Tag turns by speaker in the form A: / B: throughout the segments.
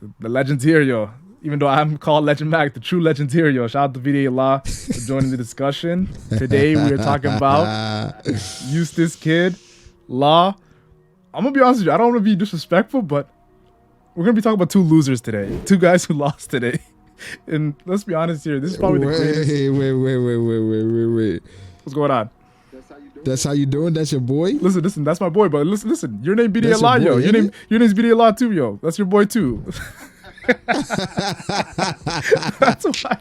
A: The legend's here, yo. Even though I'm called LegendMac, the true legend's here, yo. Shout out to Bda Law for joining the discussion. Today we are talking about Eustace Kid, Law. I'm gonna be honest with you, I don't want to be disrespectful, but we're gonna be talking about two losers today. Two guys who lost today. And let's be honest here, this is probably the greatest.
B: Wait.
A: What's going on?
B: That's how you doing? That's your boy?
A: Listen, that's my boy, but listen. Your name Bda Law, yo. Your name's Bda Law too, yo. That's your boy too. That's why.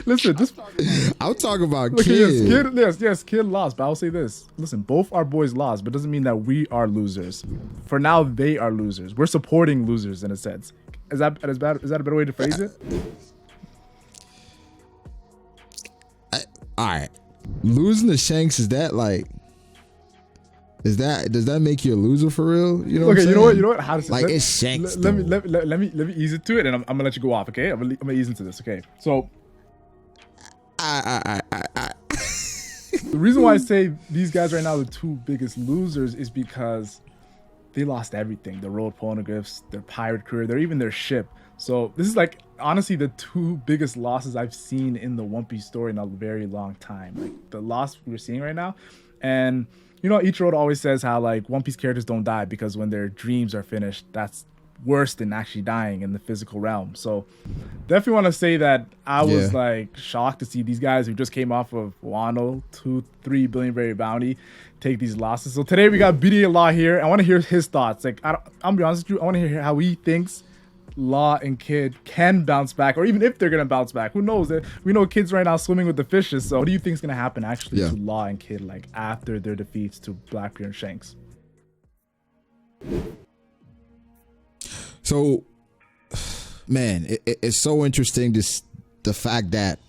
A: Listen,
B: I'm talking about Kid.
A: Yes, Kid lost, but I'll say this. Listen, both our boys lost, but doesn't mean that we are losers. For now, they are losers. We're supporting losers in a sense. Is that a better way to phrase it?
B: All right. Losing to Shanks, does that make you a loser for real? You know what I'm saying?
A: You know what? How does
B: like it's Shanks?
A: Let me ease into it, and I'm gonna let you go off. Okay, I'm gonna ease into this. Okay, so the reason why I say these guys right now are the two biggest losers is because they lost everything: their road poneglyphs, their pirate career, even their ship. So this is like honestly the two biggest losses I've seen in the One Piece story in a very long time. Like the loss we're seeing right now, and you know, Ichiro always says how like One Piece characters don't die because when their dreams are finished, that's worse than actually dying in the physical realm. So definitely want to say that I was like shocked to see these guys who just came off of Wano 2-3 billion berry bounty take these losses. So today we got Bda Law here. I want to hear his thoughts. Like I'm gonna be honest with you, I want to hear how he thinks Law and Kid can bounce back, or even if they're gonna bounce back. Who knows? We know Kid's right now swimming with the fishes. So what do you think is gonna happen actually to Law and Kid like after their defeats to Blackbeard and Shanks?
B: So, man, it's so interesting the fact that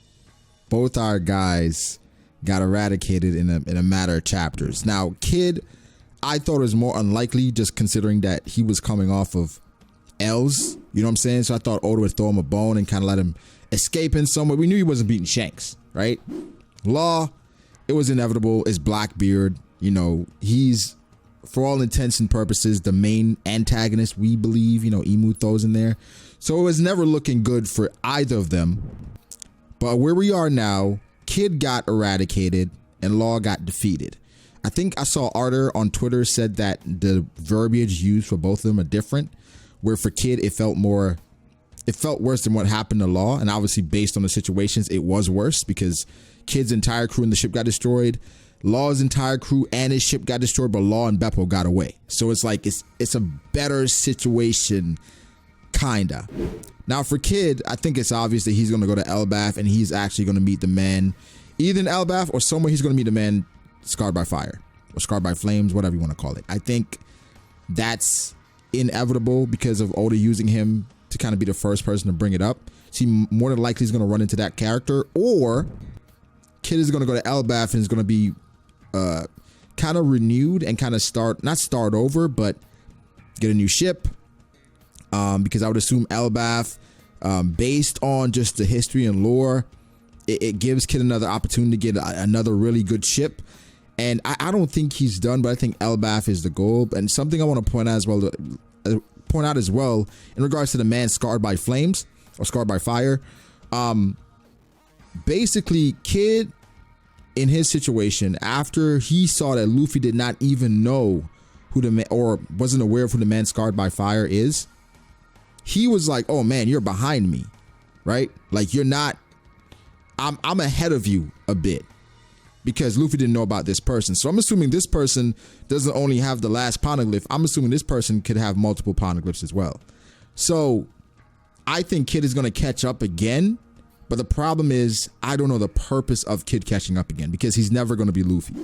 B: both our guys got eradicated in a matter of chapters. Now, Kid, I thought it was more unlikely just considering that he was coming off of L's, you know what I'm saying? So I thought Oda would throw him a bone and kind of let him escape in somewhere. We knew he wasn't beating Shanks, right? Law, it was inevitable. It's Blackbeard. You know, he's, for all intents and purposes, the main antagonist, we believe. You know, Imu throws in there. So it was never looking good for either of them. But where we are now, Kid got eradicated and Law got defeated. I think I saw Arthur on Twitter said that the verbiage used for both of them are different. Where for Kid, it felt worse than what happened to Law. And obviously, based on the situations, it was worse because Kid's entire crew and the ship got destroyed. Law's entire crew and his ship got destroyed, but Law and Beppo got away. So it's like it's a better situation, kinda. Now for Kid, I think it's obvious that he's going to go to Elbaf and he's actually going to meet the man, either in Elbaf or somewhere he's going to meet the man scarred by fire or scarred by flames, whatever you want to call it. I think that's inevitable because of Oda using him to kind of be the first person to bring it up. So he more than likely is going to run into that character, or Kid is going to go to Elbaf and is going to be kind of renewed and kind of not start over, but get a new ship. Because I would assume Elbaf, based on just the history and lore, it gives Kid another opportunity to get another really good ship. And I don't think he's done, but I think Elbaf is the goal. And something I want to point out as well in regards to the man scarred by flames or scarred by fire. Basically, Kid in his situation, after he saw that Luffy did not even know who the man, or wasn't aware of who the man scarred by fire is, he was like, "Oh man, you're behind me, right? Like you're not. I'm ahead of you a bit." Because Luffy didn't know about this person. So I'm assuming this person doesn't only have the last poneglyph. I'm assuming this person could have multiple poneglyphs as well. So I think Kid is going to catch up again. But the problem is, I don't know the purpose of Kid catching up again because he's never going to be Luffy.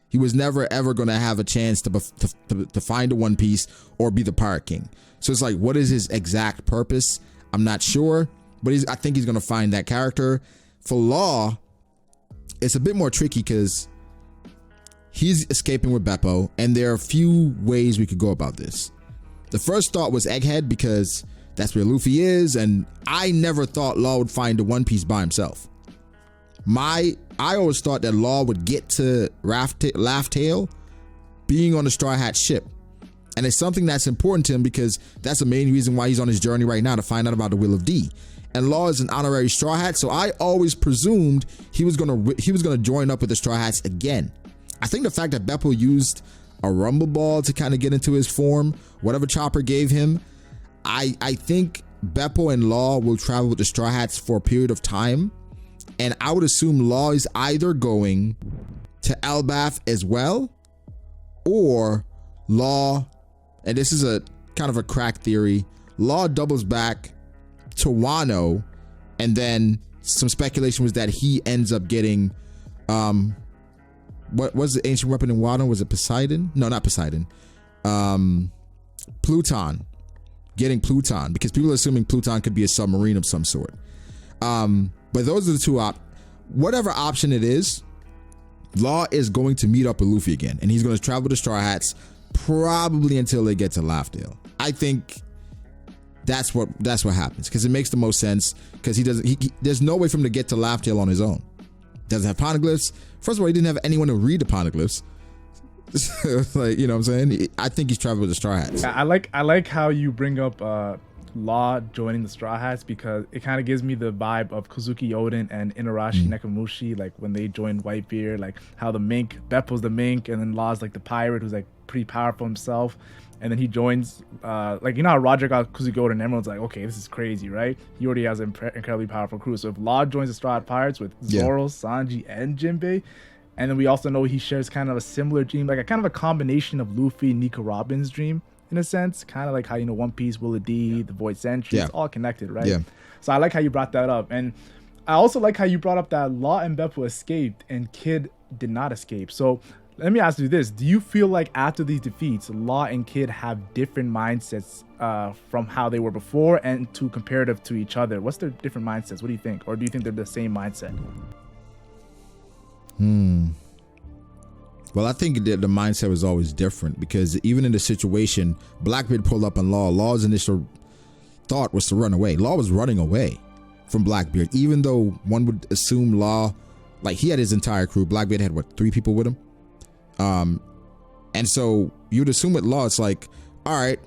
B: He was never, ever going to have a chance to find a One Piece or be the Pirate King. So it's like, what is his exact purpose? I'm not sure. But I think he's going to find that character. For Law, it's a bit more tricky because he's escaping with Beppo, and there are a few ways we could go about this. The first thought was Egghead because that's where Luffy is, and I never thought Law would find the One Piece by himself. I always thought that Law would get to Laugh Tale being on the Straw Hat ship, And it's something that's important to him because that's the main reason why he's on his journey right now, to find out about the will of D. And Law is an honorary Straw Hat, so I always presumed he was gonna join up with the Straw Hats again. I think the fact that Beppo used a Rumble Ball to kind of get into his form, whatever Chopper gave him, I think Beppo and Law will travel with the Straw Hats for a period of time, and I would assume Law is either going to Elbaf as well, or Law, and this is a kind of a crack theory, Law doubles back to Wano, and then some speculation was that he ends up getting what was the ancient weapon in Wano? Was it Poseidon? No, not Poseidon. Pluton. Getting Pluton, because people are assuming Pluton could be a submarine of some sort. But those are the two whatever option it is, Law is going to meet up with Luffy again, and he's going to travel to Straw Hats probably until they get to Laughdale. I think that's what happens, because it makes the most sense, because there's no way for him to get to Laughdale on his own. Doesn't have poneglyphs. First of all, he didn't have anyone to read the poneglyphs. Like, you know what I'm saying? I think he's traveled with the Straw Hats.
A: I like how you bring up Law joining the Straw Hats, because it kind of gives me the vibe of Kozuki Oden and Inarashi Nekomushi, like when they joined Whitebeard, like how the mink, Beppo's the mink, and then Law's like the pirate who's like pretty powerful himself, and then he joins like, you know how Roger got Kozuki Oden and everyone's like, okay, this is crazy, right? He already has an incredibly powerful crew. So if Law joins the Straw Hat Pirates with Zoro, Sanji, and Jinbei, and then we also know he shares kind of a similar dream, like a kind of a combination of Luffy, Nico Robin's dream, in a sense, kind of like how, you know, One Piece, Will of D, The Void Century, it's all connected, right? Yeah. So I like how you brought that up. And I also like how you brought up that Law and Beppo escaped and Kid did not escape. So let me ask you this. Do you feel like after these defeats, Law and Kid have different mindsets from how they were before and to comparative to each other? What's their different mindsets? What do you think? Or do you think they're the same mindset?
B: Well, I think that the mindset was always different, because even in the situation, Blackbeard pulled up on Law. Law's initial thought was to run away. Law was running away from Blackbeard, even though one would assume Law, like, he had his entire crew. Blackbeard had, what, 3 people with him? And so you'd assume with Law, it's like, all right,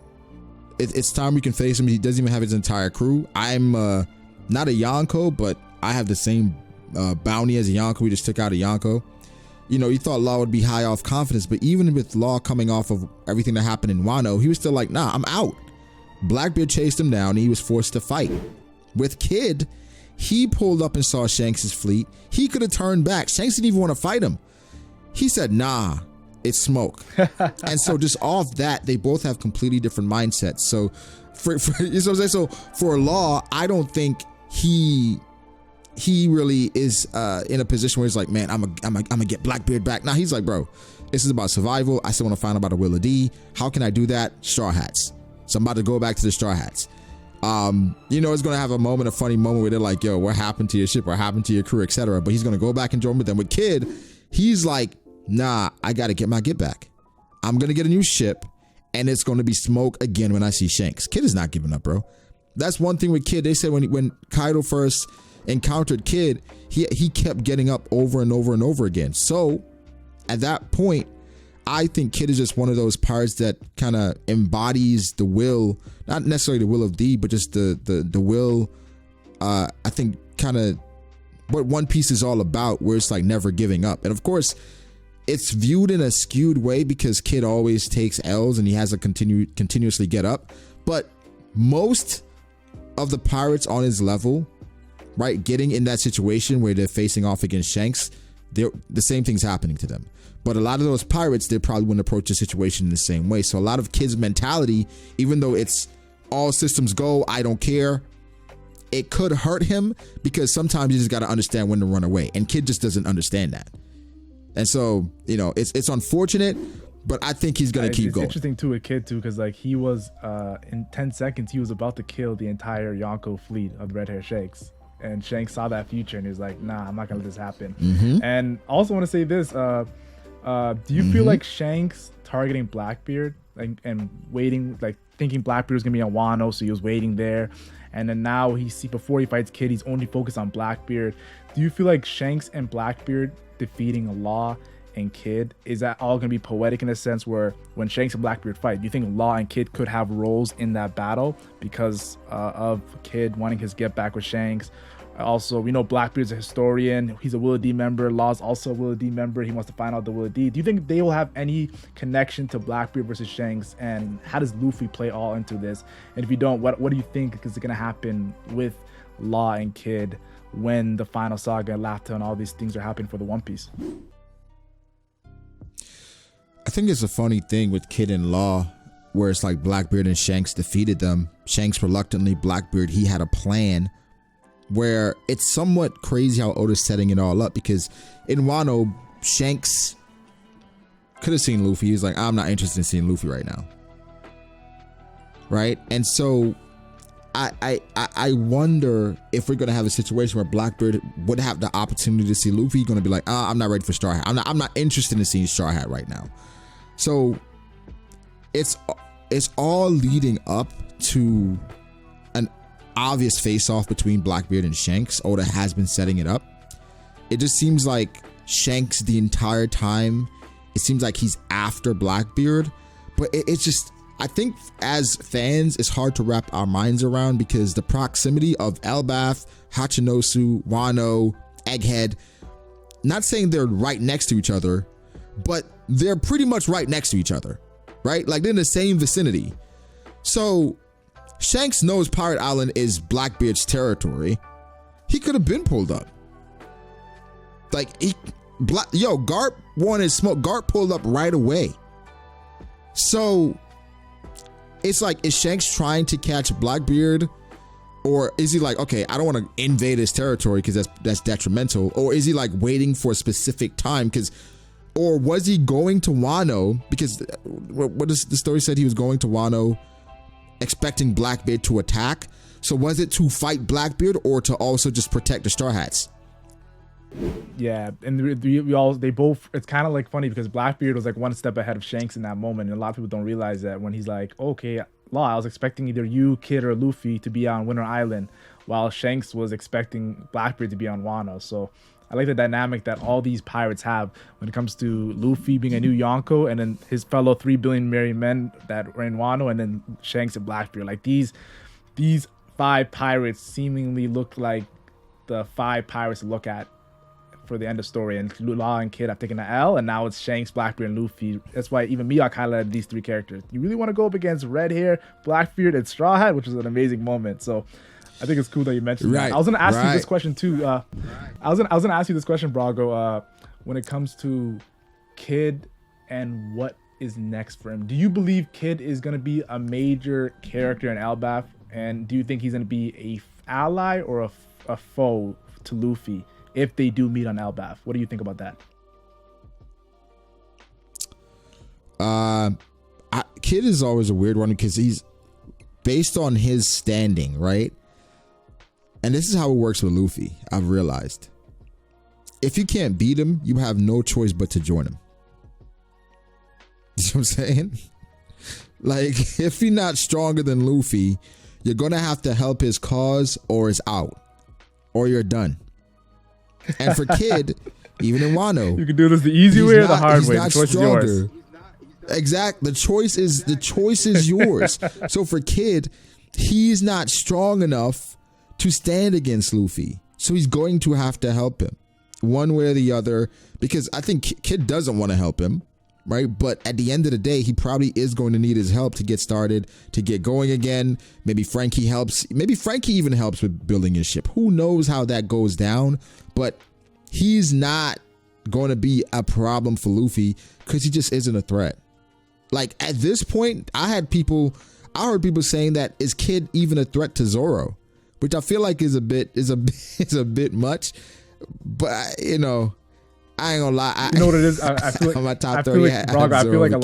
B: it's time we can face him. He doesn't even have his entire crew. I'm not a Yonko, but I have the same bounty as a Yonko. We just took out a Yonko. You know, you thought Law would be high off confidence, but even with Law coming off of everything that happened in Wano, he was still like, nah, I'm out. Blackbeard chased him down and he was forced to fight. With Kid, he pulled up and saw Shanks' fleet. He could have turned back. Shanks didn't even want to fight him. He said, nah, it's smoke. And so just off that, they both have completely different mindsets. So for Law, I don't think he really is in a position where he's like, man, I'm gonna get Blackbeard back. Now he's like, bro, this is about survival. I still want to find out about the Will of D. How can I do that? Straw Hats. So I'm about to go back to the Straw Hats. You know, it's gonna have a funny moment where they're like, yo, what happened to your ship? What happened to your crew, etc. But he's gonna go back and join with them. With Kid, he's like, nah, I gotta get my get back. I'm gonna get a new ship, and it's gonna be smoke again when I see Shanks. Kid is not giving up, bro. That's one thing with Kid. They said when Kaido first encountered Kid, he kept getting up over and over and over again. So at that point, I think Kid is just one of those pirates that kind of embodies the will, not necessarily the will of D, but just the will, I think kind of what One Piece is all about, where it's like never giving up. And of course, it's viewed in a skewed way because Kid always takes L's and he has to continuously get up. But most of the pirates on his level, right, getting in that situation where they're facing off against Shanks, the same thing's happening to them. But a lot of those pirates, they probably wouldn't approach the situation in the same way. So a lot of Kid's mentality, even though it's all systems go, I don't care, it could hurt him because sometimes you just got to understand when to run away. And Kid just doesn't understand that. And so, you know, it's unfortunate, but I think he's going to keep going.
A: It's interesting too with Kid too, because like he was, in 10 seconds, he was about to kill the entire Yonko fleet of red hair Shanks. And Shanks saw that future and he was like, nah, I'm not going to let this happen. And I also want to say this, do you feel like Shanks targeting Blackbeard and waiting, like thinking Blackbeard was gonna be on Wano, so he was waiting there, and then now before he fights Kid, he's only focused on Blackbeard. Do you feel like Shanks and Blackbeard defeating a Law and Kid, is that all going to be poetic in a sense where when Shanks and Blackbeard fight, do you think Law and Kid could have roles in that battle because of Kid wanting his get back with Shanks? Also, we know Blackbeard's a historian. He's a Will D member. Law's also a Will D member. He wants to find out the Will D. Do you think they will have any connection to Blackbeard versus Shanks? And how does Luffy play all into this? And if you don't, what do you think is going to happen with Law and Kid when the Final Saga and Laughter and all these things are happening for the One Piece?
B: I think it's a funny thing with Kid and Law where it's like Blackbeard and Shanks defeated them. Shanks reluctantly, Blackbeard, he had a plan where it's somewhat crazy how Oda's setting it all up, because in Wano, Shanks could have seen Luffy. He was like, I'm not interested in seeing Luffy right now. Right? And so I wonder if we're going to have a situation where Blackbeard would have the opportunity to see Luffy. He's going to be like, I'm not ready for Straw Hat. I'm not interested in seeing Straw Hat right now. So it's all leading up to an obvious face-off between Blackbeard and Shanks. Oda has been setting it up. It just seems like Shanks the entire time, it seems like he's after Blackbeard, but it's just, I think as fans, it's hard to wrap our minds around because the proximity of Elbaf, Hachinosu, Wano, Egghead, not saying they're right next to each other, but they're pretty much right next to each other, right? Like they're in the same vicinity. So Shanks knows Pirate Island is Blackbeard's territory. He could have been pulled up. Like Garp wanted smoke. Garp pulled up right away. So it's like, is Shanks trying to catch Blackbeard, or is he like, okay, I don't want to invade his territory because that's detrimental, or is he like waiting for a specific time? Or was he going to Wano because what is the story said he was going to Wano expecting Blackbeard to attack? So was it to fight Blackbeard or to also just protect the Straw Hats?
A: Yeah, and they both, it's kind of like funny because Blackbeard was like one step ahead of Shanks in that moment, and a lot of people don't realize that when he's like, okay, Law, I was expecting either you, Kid, or Luffy to be on Winter Island, while Shanks was expecting Blackbeard to be on Wano. So I like the dynamic that all these pirates have when it comes to Luffy being a new Yonko, and then his fellow 3 billion merry men that were in Wano, and then Shanks and Blackbeard. Like these 5 pirates seemingly look like the 5 pirates to look at for the end of story, and Law and Kid have taken the L, and now it's Shanks, Blackbeard, and Luffy. That's why even Miyok highlighted these 3 characters. You really want to go up against Red Hair, Blackbeard, and Straw Hat, which was an amazing moment. So I think it's cool that you mentioned that. I was gonna ask you this question too. I was gonna ask you this question, Brago. When it comes to Kid and what is next for him, do you believe Kid is gonna be a major character in Elbaf, and do you think he's gonna be a ally or a foe to Luffy if they do meet on Elbaf? What do you think about that?
B: Kid is always a weird one because he's based on his standing, right? And this is how it works with Luffy, I've realized. If you can't beat him, you have no choice but to join him. You know what I'm saying? Like, if you're not stronger than Luffy, you're going to have to help his cause or it's out. Or you're done. And for Kid, even in Wano,
A: you can do this the easy way or the hard way. The choice is yours.
B: Exactly. The choice is yours. So for Kid, he's not strong enough to stand against Luffy. So he's going to have to help him one way or the other, because I think Kid doesn't want to help him, right? But at the end of the day, he probably is going to need his help to get started, to get going again. Maybe Frankie helps. Maybe Frankie even helps with building his ship. Who knows how that goes down? But he's not going to be a problem for Luffy because he just isn't a threat. Like at this point, I heard people saying that, is Kid even a threat to Zoro? Which I feel like is a bit much, but you know, I ain't gonna lie.
A: You know what it is? I feel like
B: on my top
A: I
B: 30,
A: feel like, Braga, I feel like a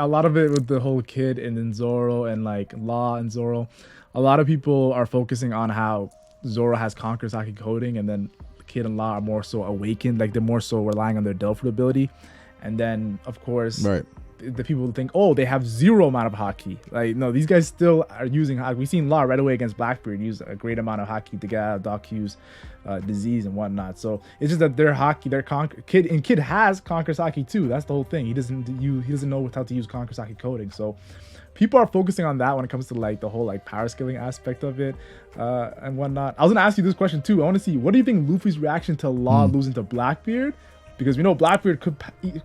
A: lot
B: of
A: it with the whole Kid and then Zoro and like Law and Zoro, a lot of people are focusing on how Zoro has conquered Saki coding, and then Kid and Law are more so awakened, like they're more so relying on their Delphoid ability, and then of course,
B: right,
A: the people think, oh, they have zero amount of hockey. Like, no, these guys still are using hockey. We've seen Law right away against Blackbeard use a great amount of hockey to get out of Doc Q's disease and whatnot. So it's just that their hockey, Kid has Conqueror's hockey too. That's the whole thing. He doesn't know how to use Conqueror's hockey coding. So people are focusing on that when it comes to like the whole like power scaling aspect of it and whatnot. I was gonna ask you this question too. I want to see, what do you think Luffy's reaction to Law losing to Blackbeard? Because we know Blackbeard could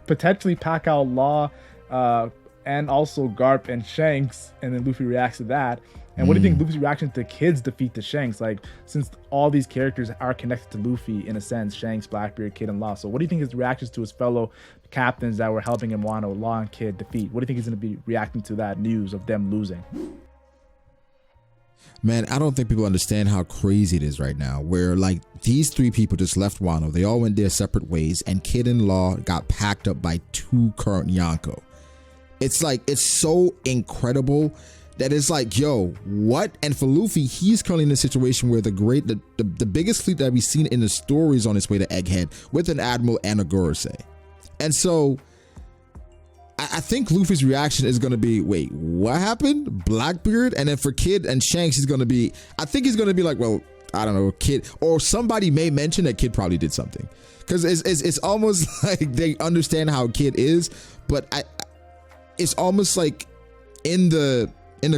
A: potentially pack out Law and also Garp and Shanks, and then Luffy reacts to that. And what do you think Luffy's reaction to Kid's defeat to Shanks? Like, since all these characters are connected to Luffy in a sense, Shanks, Blackbeard, Kid, and Law. So what do you think his reactions to his fellow captains that were helping him Wano, Law and Kid, defeat? What do you think he's going to be reacting to that news of them losing?
B: Man, I don't think people understand how crazy it is right now, where like these three people just left Wano. They all went their separate ways, and Kid and Law got packed up by 2 current Yonko. It's like, it's so incredible that it's like, yo, what? And for Luffy, he's currently in a situation where the biggest fleet that we've seen in the story is on its way to Egghead with an Admiral and a Gorosei. And so I think Luffy's reaction is going to be, wait, what happened? Blackbeard? And then for Kid and Shanks, he's going to be, I think he's going to be like, well, I don't know, Kid, or somebody may mention that Kid probably did something. Because it's almost like they understand how Kid is, but it's almost like in the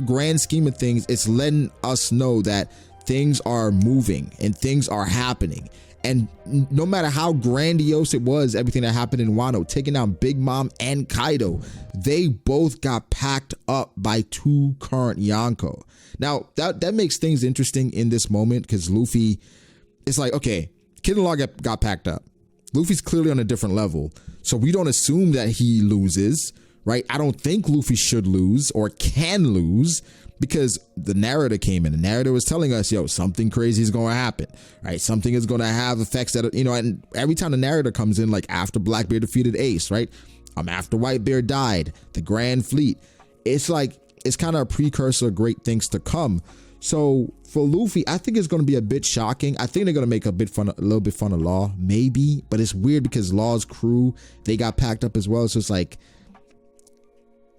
B: grand scheme of things, it's letting us know that things are moving and things are happening. And no matter how grandiose it was, everything that happened in Wano, taking down Big Mom and Kaido, they both got packed up by 2 current Yonko. Now, that makes things interesting in this moment, because Luffy, it's like, okay, Kid and Law got packed up. Luffy's clearly on a different level, so we don't assume that he loses, right? I don't think Luffy should lose or can lose, because the narrator came in. The narrator was telling us, yo, something crazy is going to happen, right? Something is going to have effects that, you know, and every time the narrator comes in, like after Blackbeard defeated Ace, right? After Whitebeard died, the Grand Fleet, it's like, it's kind of a precursor of great things to come. So for Luffy, I think it's going to be a bit shocking. I think they're going to make a little bit fun of Law, maybe, but it's weird because Law's crew, they got packed up as well. So it's like,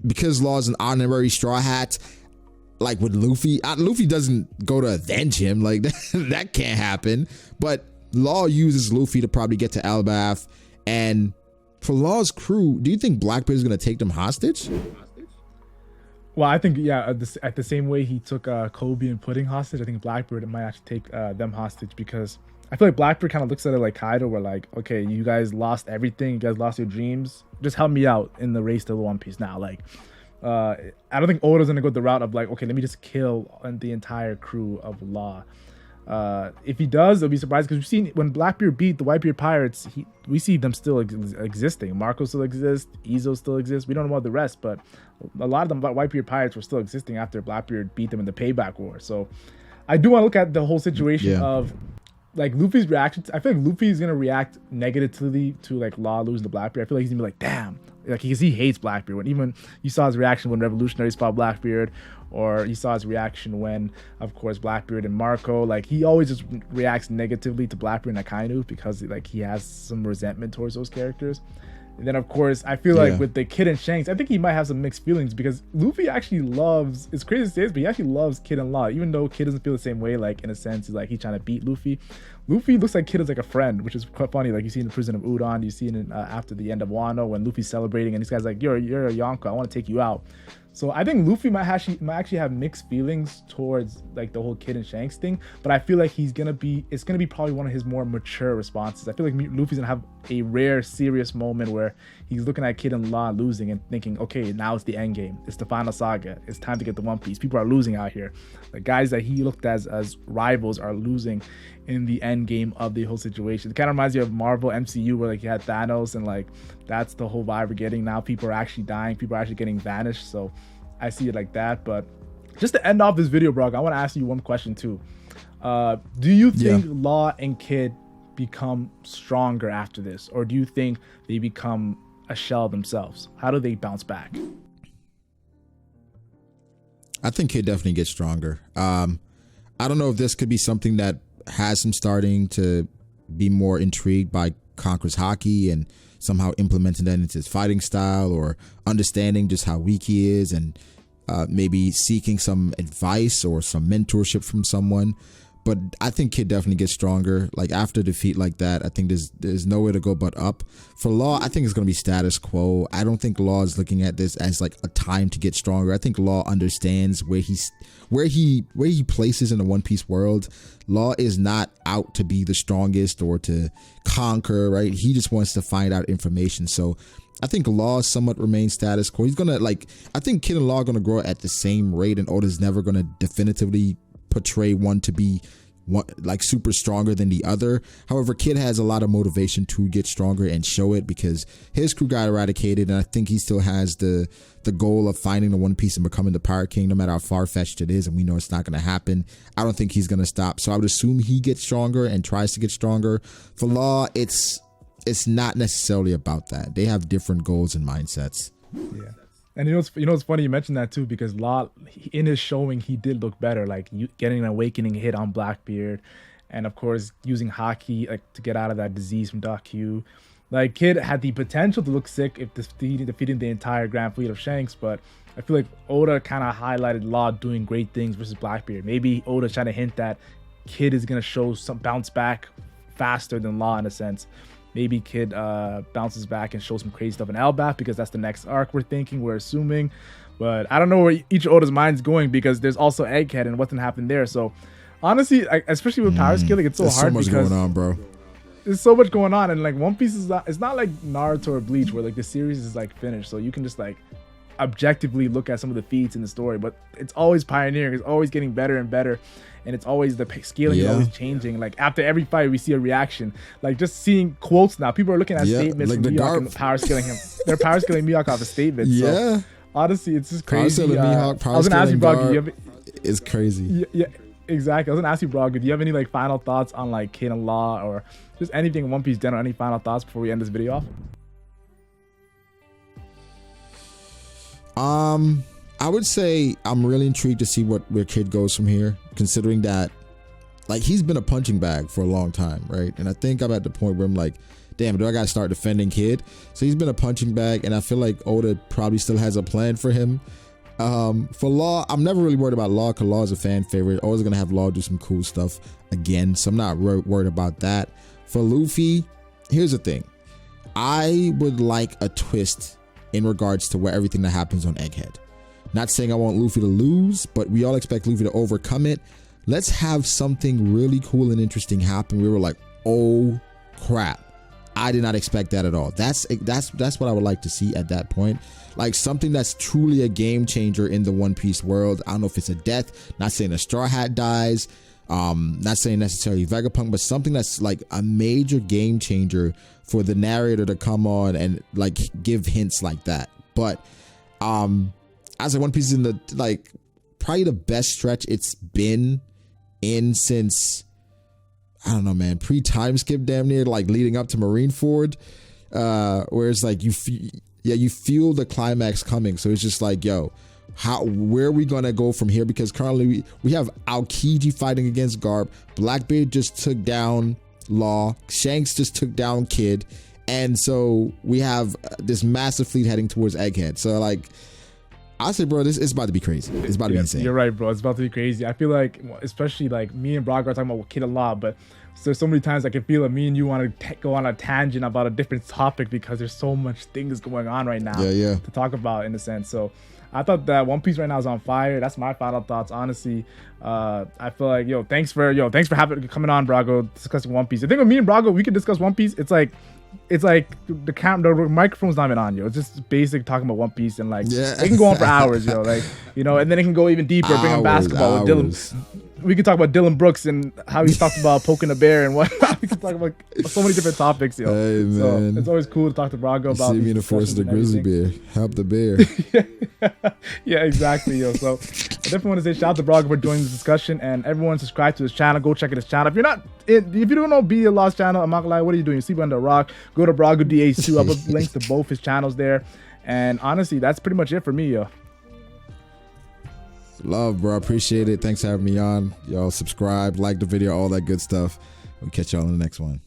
B: because Law's an honorary Straw Hat, like with Luffy, Luffy doesn't go to avenge him, like that can't happen. But Law uses Luffy to probably get to Elbaf. And for Law's crew, do you think Blackbeard is going to take them hostage?
A: Well, I think, yeah, at the same way he took Kobe and Pudding hostage, I think Blackbeard might actually take them hostage, because I feel like Blackbeard kind of looks at it like Kaido, where like, okay, you guys lost everything, you guys lost your dreams, just help me out in the race to the One Piece now. Like, I don't think Oda's gonna go the route of like, okay, let me just kill the entire crew of Law. If he does, I'll be surprised, because we've seen when Blackbeard beat the Whitebeard pirates, we see them still existing. Marco still exists, Izo still exists. We don't know about the rest, but a lot of them Whitebeard pirates were still existing after Blackbeard beat them in the Payback War. So I do want to look at the whole situation of like Luffy's reactions. I feel like Luffy's gonna react negatively to like Law losing to Blackbeard. I feel like he's gonna be like, damn, like because he hates Blackbeard. When even you saw his reaction when Revolutionaries fought Blackbeard, or you saw his reaction when, of course, Blackbeard and Marco, like he always just reacts negatively to Blackbeard and Akainu because like he has some resentment towards those characters. And then, of course, I feel like with the Kid and Shanks, I think he might have some mixed feelings, because Luffy actually loves, it's crazy to say this, but he actually loves Kid and Law, even though Kid doesn't feel the same way. Like, in a sense, he's trying to beat Luffy. Luffy looks like Kid is like a friend, which is quite funny. Like, you see in the prison of Udon, you see it after the end of Wano, when Luffy's celebrating, and this guy's like, you're a Yonko, I want to take you out. So I think Luffy might actually have mixed feelings towards like the whole Kid and Shanks thing, but I feel like it's gonna be probably one of his more mature responses. I feel like Luffy's gonna have a rare, serious moment where he's looking at Kid and Law losing and thinking, okay, now it's the end game. It's the final saga. It's time to get the One Piece. People are losing out here. The guys that he looked at as rivals are losing in the end game of the whole situation. It kind of reminds you of Marvel MCU, where like you had Thanos, and like that's the whole vibe we're getting now. People are actually dying. People are actually getting vanished. So I see it like that. But just to end off this video, bro, I want to ask you one question too. Do you think Law and Kid become stronger after this, or do you think they become a shell themselves? How do they bounce back?
B: I think Kid definitely gets stronger. I don't know if this could be something that has him starting to be more intrigued by Conqueror's Haki and somehow implementing that into his fighting style, or understanding just how weak he is, and maybe seeking some advice or some mentorship from someone. But I think Kid definitely gets stronger. Like after defeat like that, I think there's nowhere to go but up. For Law, I think it's going to be status quo. I don't think Law is looking at this as like a time to get stronger. I think Law understands where he places in the One Piece world. Law is not out to be the strongest or to conquer, right? He just wants to find out information. So I think Law somewhat remains status quo. He's gonna I think Kid and Law are gonna grow at the same rate, and Oda's never gonna definitively portray one to be super stronger than the other. However, Kid has a lot of motivation to get stronger and show it, because his crew got eradicated, and I think he still has the goal of finding the One Piece and becoming the Pirate King, no matter how far-fetched it is, and we know it's not going to happen. I don't think he's going to stop, so I would assume he gets stronger and tries to get stronger. For Law, it's not necessarily about that. They have different goals and mindsets.
A: Yeah. And you know it's funny you mentioned that too, because Law, in his showing, he did look better, like getting an awakening hit on Blackbeard, and of course using Haki to get out of that disease from Doc Q. Like Kid had the potential to look sick if defeating the entire Grand Fleet of Shanks, but I feel like Oda kind of highlighted Law doing great things versus Blackbeard. Maybe Oda's trying to hint that Kid is gonna show some bounce back faster than Law in a sense. Maybe Kid bounces back and shows some crazy stuff in Elbaf, because that's the next arc we're assuming. But I don't know where each Oda's mind's going, because there's also Egghead and what's gonna happen there. So honestly, especially with power scaling, it's so hard because
B: so much going on, bro.
A: There's so much going on, and like One Piece it's not like Naruto or Bleach, where like the series is like finished, so you can just like objectively look at some of the feats in the story. But it's always pioneering, it's always getting better and better. And it's always the scaling is always changing. Like after every fight, we see a reaction. Like just seeing quotes now. People are looking at statements
B: like
A: from Mihawk and power scaling him. They're power scaling Mihawk off of statements.
B: Yeah.
A: So, honestly, it's just crazy.
B: Mihawk,
A: I was gonna ask you, Brog,
B: it's crazy.
A: Yeah, exactly. I was gonna ask you, Brog, do you have any like final thoughts on like Kid and Law, or just anything in One Piece general? Any final thoughts before we end this video off?
B: I would say I'm really intrigued to see where Kid goes from here, considering that like he's been a punching bag for a long time, right? And I think I'm at the point where I'm like, damn, do I gotta start defending Kid? So he's been a punching bag, and I feel like Oda probably still has a plan for him. For Law, I'm never really worried about Law, because Law is a fan favorite. Always gonna have Law do some cool stuff again, so I'm not worried about that. For Luffy, here's the thing. I would like a twist in regards to where everything that happens on Egghead. Not saying I want Luffy to lose, but we all expect Luffy to overcome it. Let's have something really cool and interesting happen. We were like, oh crap, I did not expect that at all. That's what I would like to see at that point. Like something that's truly a game changer in the One Piece world. I don't know if it's a death, not saying a Straw Hat dies, not saying necessarily Vegapunk, but something that's like a major game changer for the narrator to come on and like give hints like that. But as One Piece is in the like probably the best stretch it's been in since, I don't know, man, pre-time skip damn near, like leading up to Marineford, where it's like you feel the climax coming. So it's just like, yo, where are we gonna go from here? Because currently we have Aokiji fighting against Garp, Blackbeard just took down Law, Shanks just took down Kid, and so we have this massive fleet heading towards Egghead. So like, I say, bro, this is about to be crazy. It's about to be insane.
A: You're right, bro. It's about to be crazy. I feel like, especially like me and Brock are talking about Kid a lot, but there's so many times I can feel that me and you want to go on a tangent about a different topic, because there's so much things going on right now to talk about in a sense. So I thought that One Piece right now is on fire. That's my final thoughts, honestly. I feel like, thanks for coming on, Brago, discussing One Piece. I think with me and Brago, we could discuss One Piece. It's like the microphone's not even on, It's just basic talking about One Piece, and like it can go on for hours, and then it can go even deeper, bring in basketball with Dylan. We could talk about Dylan Brooks and how he talked about poking a bear and whatnot. We could talk about so many different topics,
B: Hey, man.
A: So it's always cool to talk to Brago about.
B: See me in the forest of the grizzly bear. Help the bear.
A: Yeah, exactly, So I definitely want to say shout out to Brago for joining the discussion, and everyone subscribe to his channel. Go check out his channel. If you don't know Bda Law's channel, I'm not gonna lie, what are you doing? You sleep under a rock. Go to Brago DH2. I'll put links to both his channels there. And honestly, that's pretty much it for me,
B: Love, bro. Appreciate it. Thanks for having me on. Y'all subscribe, like the video, all that good stuff. We'll catch y'all in the next one.